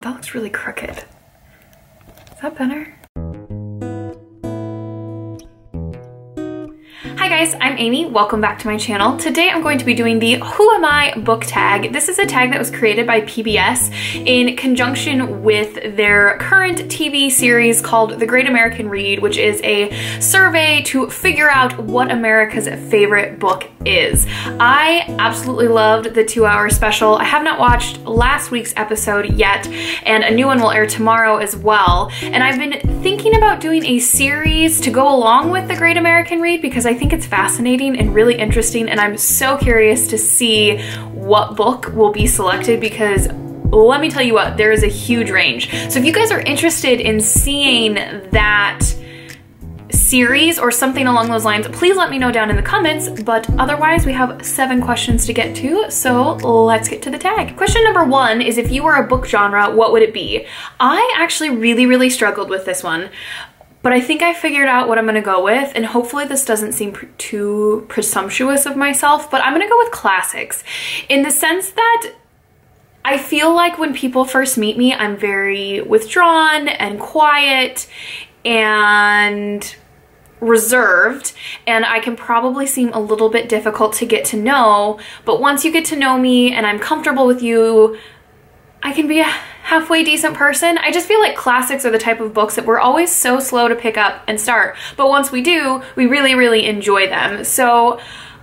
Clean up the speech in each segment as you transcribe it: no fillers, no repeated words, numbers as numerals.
That looks really crooked. Is that better? Hi guys, I'm Amy. Welcome back to my channel. Today I'm going to be doing the Who Am I book tag. This is a tag that was created by PBS in conjunction with their current TV series called The Great American Read, which is a survey to figure out what America's favorite book is. I absolutely loved the 2-hour special. I have not watched last week's episode yet, and a new one will air tomorrow as well. And I've been thinking about doing a series to go along with The Great American Read because I think it's fascinating and really interesting, and I'm so curious to see what book will be selected because let me tell you what, there is a huge range. So if you guys are interested in seeing that series or something along those lines, please let me know down in the comments, but otherwise we have 7 questions to get to, so let's get to the tag. Question number 1 is, if you were a book genre, what would it be? I actually really struggled with this one, but I think I figured out what I'm gonna go with, and hopefully this doesn't seem too presumptuous of myself, but I'm gonna go with classics in the sense that I feel like when people first meet me, I'm very withdrawn and quiet and reserved, and I can probably seem a little bit difficult to get to know, but once you get to know me and I'm comfortable with you, I can be a halfway decent person. I just feel like classics are the type of books that we're always so slow to pick up and start, but once we do, we really enjoy them. So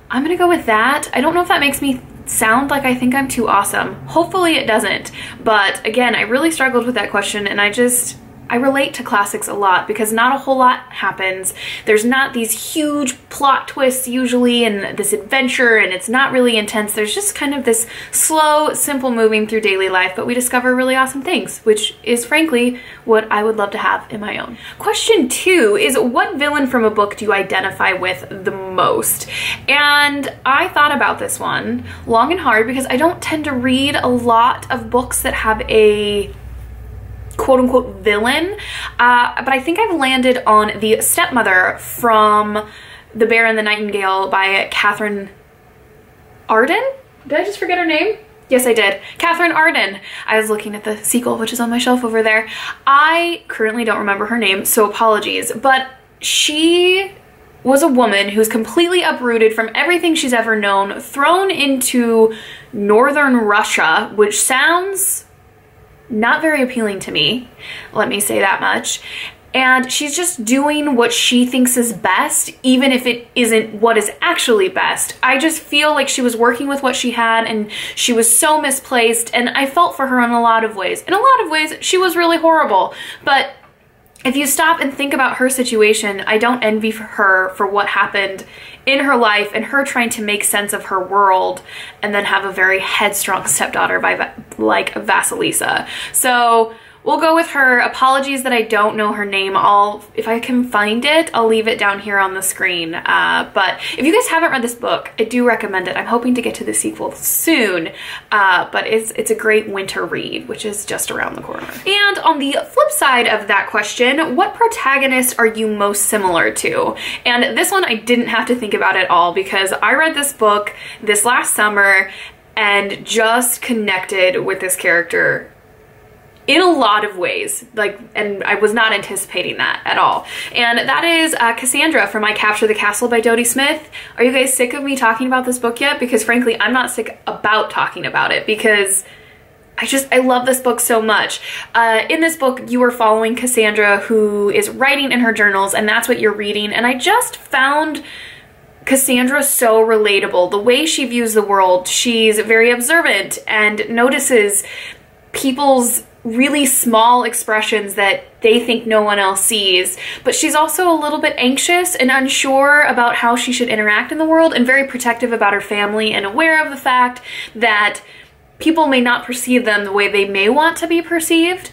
I'm gonna go with that. I don't know if that makes me sound like I think I'm too awesome. Hopefully it doesn't, but again, I really struggled with that question, and I relate to classics a lot because not a whole lot happens. There's not these huge plot twists usually and this adventure, and it's not really intense. There's just kind of this slow, simple moving through daily life, but we discover really awesome things, which is frankly what I would love to have in my own. Question 2 is, what villain from a book do you identify with the most? And I thought about this one long and hard because I don't tend to read a lot of books that have a quote-unquote villain, but I think I've landed on the stepmother from The Bear and the Nightingale by Catherine Arden? Did I just forget her name? Yes, I did. Catherine Arden. I was looking at the sequel, which is on my shelf over there. I currently don't remember her name, so apologies, but she was a woman who's completely uprooted from everything she's ever known, thrown into northern Russia, which sounds not very appealing to me, let me say that much. And she's just doing what she thinks is best, even if it isn't what is actually best. I just feel like she was working with what she had, and she was so misplaced, and I felt for her in a lot of ways. In a lot of ways, she was really horrible, but if you stop and think about her situation, I don't envy her for what happened in her life and her trying to make sense of her world and then have a very headstrong stepdaughter like Vasilisa. So we'll go with her. Apologies that I don't know her name. If I can find it, I'll leave it down here on the screen. But if you guys haven't read this book, I do recommend it. I'm hoping to get to the sequel soon, but it's a great winter read, which is just around the corner. And on the flip side of that question, what protagonist are you most similar to? And this one I didn't have to think about at all because I read this book this last summer and just connected with this character in a lot of ways, and I was not anticipating that at all. And that is Cassandra from I Capture the Castle by Dodie Smith. Are you guys sick of me talking about this book yet? Because frankly, I'm not sick about talking about it because I love this book so much. In this book, you are following Cassandra, who is writing in her journals, and that's what you're reading. And I just found Cassandra so relatable. The way she views the world, she's very observant and notices people's really small expressions that they think no one else sees, but she's also a little bit anxious and unsure about how she should interact in the world and very protective about her family and aware of the fact that people may not perceive them the way they may want to be perceived.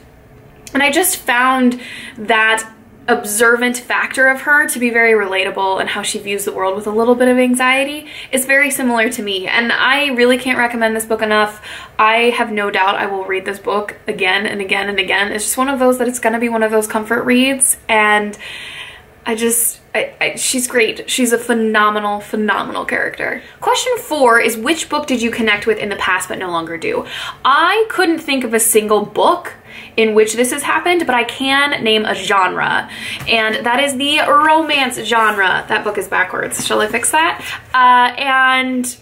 And I just found that observant factor of her to be very relatable, and how she views the world with a little bit of anxiety is very similar to me, and I really can't recommend this book enough. I have no doubt I will read this book again and again and again. It's just one of those that it's gonna be one of those comfort reads, and she's great. She's a phenomenal character. Question 4 is, which book did you connect with in the past but no longer do? I couldn't think of a single book in which this has happened, but I can name a genre, and that is the romance genre. That book is backwards. Shall I fix that? And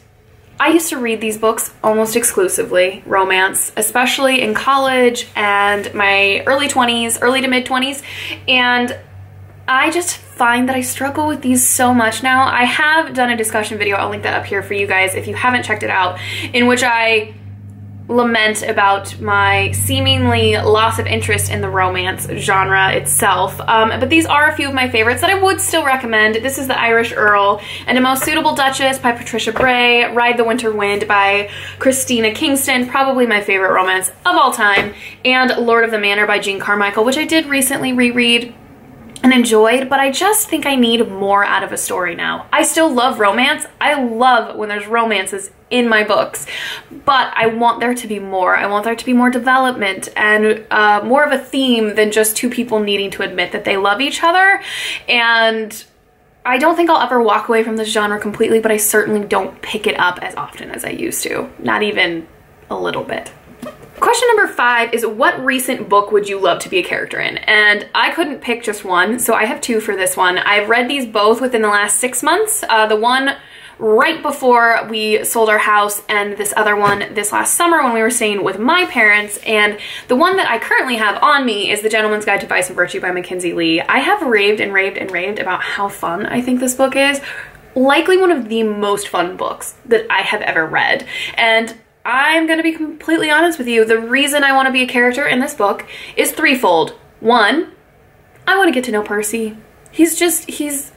I used to read these books almost exclusively, romance, especially in college and my early 20s, early to mid 20s, and I just find that I struggle with these so much now. I have done a discussion video, I'll link that up here for you guys if you haven't checked it out, in which I lament about my seemingly loss of interest in the romance genre itself. But these are a few of my favorites that I would still recommend. This is The Irish Earl and A Most Suitable Duchess by Patricia Bray, Ride the Winter Wind by Christina Kingston, probably my favorite romance of all time, and Lord of the Manor by Jean Carmichael, which I did recently reread and enjoyed, but I just think I need more out of a story now. I still love romance. I love when there's romances in my books, but I want there to be more. I want there to be more development and more of a theme than just two people needing to admit that they love each other. And I don't think I'll ever walk away from this genre completely, but I certainly don't pick it up as often as I used to. Not even a little bit. Question number 5 is, what recent book would you love to be a character in? And I couldn't pick just one, so I have 2 for this one. I've read these both within the last 6 months. The one right before we sold our house, and this other one this last summer when we were staying with my parents. And the one that I currently have on me is The Gentleman's Guide to Vice and Virtue by Mackenzie Lee. I have raved and raved and raved about how fun I think this book is. Likely one of the most fun books that I have ever read. And I'm gonna be completely honest with you, the reason I want to be a character in this book is threefold. 1, I want to get to know Percy. He's,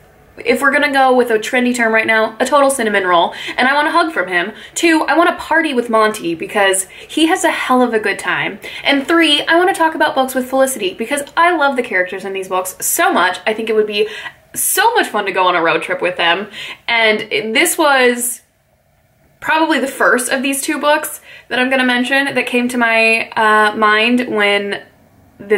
if we're gonna go with a trendy term right now, a total cinnamon roll, and I want a hug from him. 2, I want to party with Monty because he has a hell of a good time. And 3, I want to talk about books with Felicity because I love the characters in these books so much. I think it would be so much fun to go on a road trip with them. And this was probably the first of these 2 books that I'm gonna mention that came to my mind when I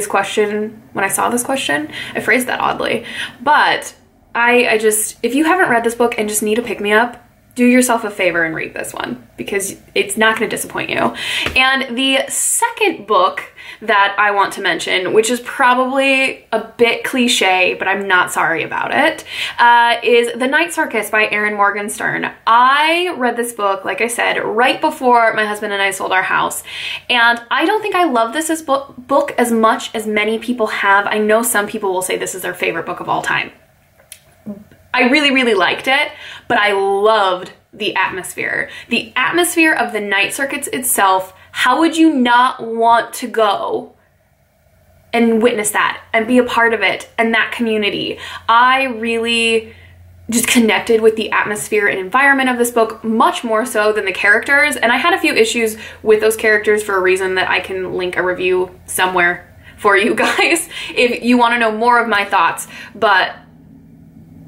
saw this question. I phrased that oddly, but I just, if you haven't read this book and just need a pick-me-up, do yourself a favor and read this one because it's not going to disappoint you. And the second book that I want to mention, which is probably a bit cliche, but I'm not sorry about it, is The Night Circus by Erin Morgenstern. I read this book, like I said, right before my husband and I sold our house, and I don't think I love this book as much as many people have. I know some people will say this is their favorite book of all time. I really, really liked it, but I loved the atmosphere. The atmosphere of the Night Circus itself. How would you not want to go and witness that and be a part of it and that community? I really just connected with the atmosphere and environment of this book much more so than the characters, and I had a few issues with those characters for a reason that I can link a review somewhere for you guys if you want to know more of my thoughts. But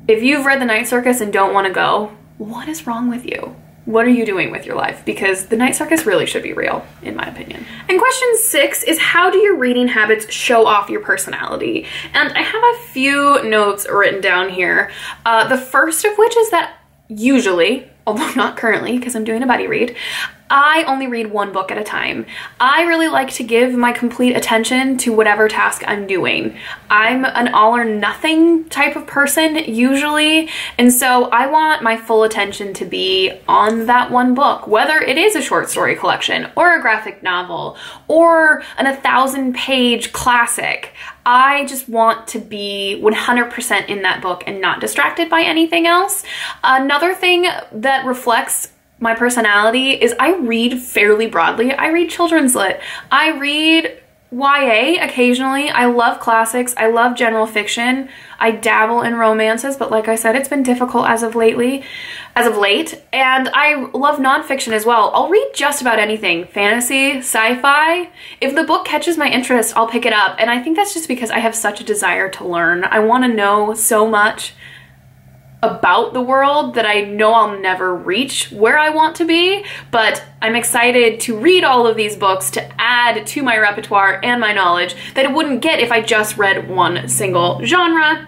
if you've read The Night Circus and don't want to go, what is wrong with you? What are you doing with your life? Because the Night Circus really should be real, in my opinion. And question 6 is, how do your reading habits show off your personality? And I have a few notes written down here. The first of which is that usually, although not currently because I'm doing a buddy read, I only read one book at a time. I really like to give my complete attention to whatever task I'm doing. I'm an all or nothing type of person usually, and so I want my full attention to be on that one book, whether it is a short story collection or a graphic novel or an 1,000-page classic. I just want to be 100% in that book and not distracted by anything else. Another thing that reflects my personality is I read fairly broadly. I read children's lit. I read YA occasionally. I love classics. I love general fiction. I dabble in romances, but like I said, it's been difficult as of late. And I love nonfiction as well. I'll read just about anything. Fantasy, sci-fi. If the book catches my interest, I'll pick it up. And I think that's just because I have such a desire to learn. I want to know so much about the world that I know I'll never reach where I want to be, but I'm excited to read all of these books to add to my repertoire and my knowledge that it wouldn't get if I just read one single genre.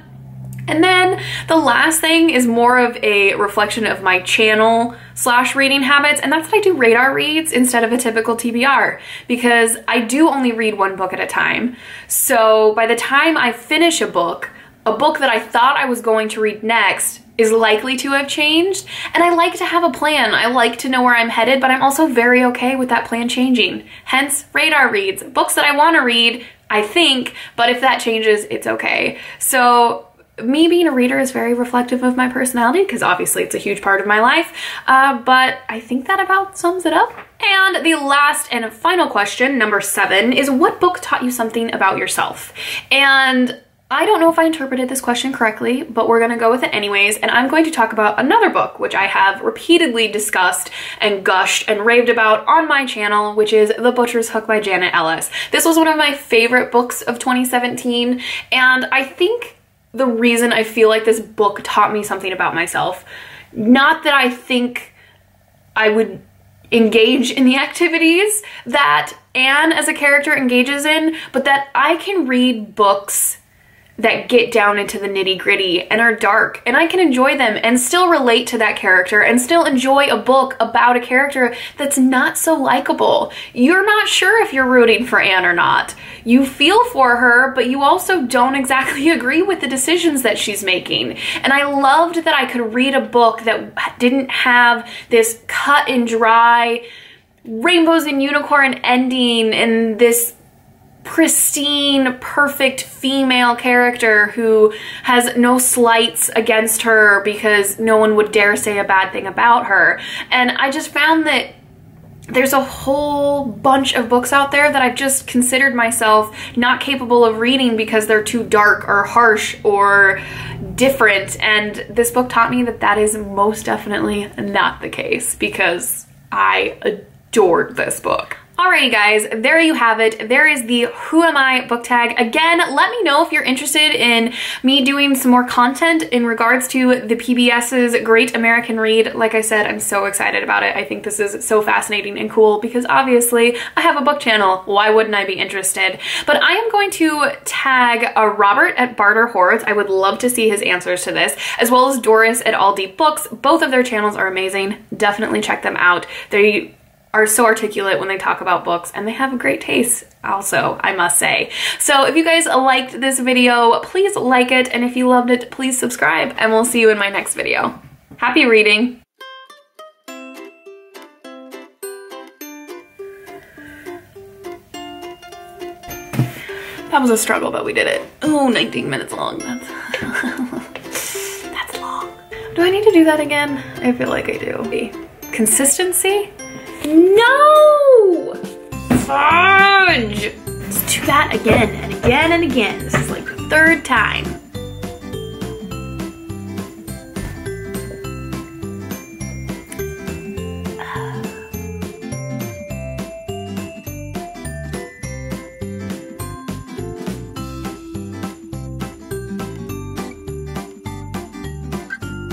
And then the last thing is more of a reflection of my channel / reading habits, and that's that I do radar reads instead of a typical TBR, because I do only read one book at a time. So by the time I finish a book that I thought I was going to read next is likely to have changed, and I like to have a plan. I like to know where I'm headed, but I'm also very okay with that plan changing. Hence, radar reads. Books that I want to read, I think, but if that changes, it's okay. So me being a reader is very reflective of my personality, because obviously it's a huge part of my life, but I think that about sums it up. And the last and final question, number 7, is what book taught you something about yourself? And I don't know if I interpreted this question correctly, but we're gonna go with it anyways, and I'm going to talk about another book which I have repeatedly discussed and gushed and raved about on my channel, which is The Butcher's Hook by Janet Ellis. This was one of my favorite books of 2017, and I think the reason I feel like this book taught me something about myself, not that I think I would engage in the activities that Anne as a character engages in, but that I can read books that get down into the nitty-gritty and are dark, and I can enjoy them and still relate to that character and still enjoy a book about a character that's not so likable. You're not sure if you're rooting for Anne or not. You feel for her, but you also don't exactly agree with the decisions that she's making. And I loved that I could read a book that didn't have this cut and dry rainbows and unicorn ending and this pristine, perfect female character who has no slights against her because no one would dare say a bad thing about her. And I just found that there's a whole bunch of books out there that I've just considered myself not capable of reading because they're too dark or harsh or different. And this book taught me that that is most definitely not the case, because I adored this book. Alrighty guys, there you have it. There is the Who Am I book tag. Again, let me know if you're interested in me doing some more content in regards to the PBS's Great American Read. Like I said, I'm so excited about it. I think this is so fascinating and cool because obviously I have a book channel. Why wouldn't I be interested? But I am going to tag Robert at Barter Hoards. I would love to see his answers to this, as well as Doris at All Deep Books. Both of their channels are amazing. Definitely check them out. They are so articulate when they talk about books, and they have a great taste also, I must say. So if you guys liked this video, please like it, and if you loved it, please subscribe, and we'll see you in my next video. Happy reading! That was a struggle, but we did it. Oh, 19 minutes long. That's long. Do I need to do that again? I feel like I do. Consistency? No! Fudge! Let's do that again and again and again. This is like the 3rd time.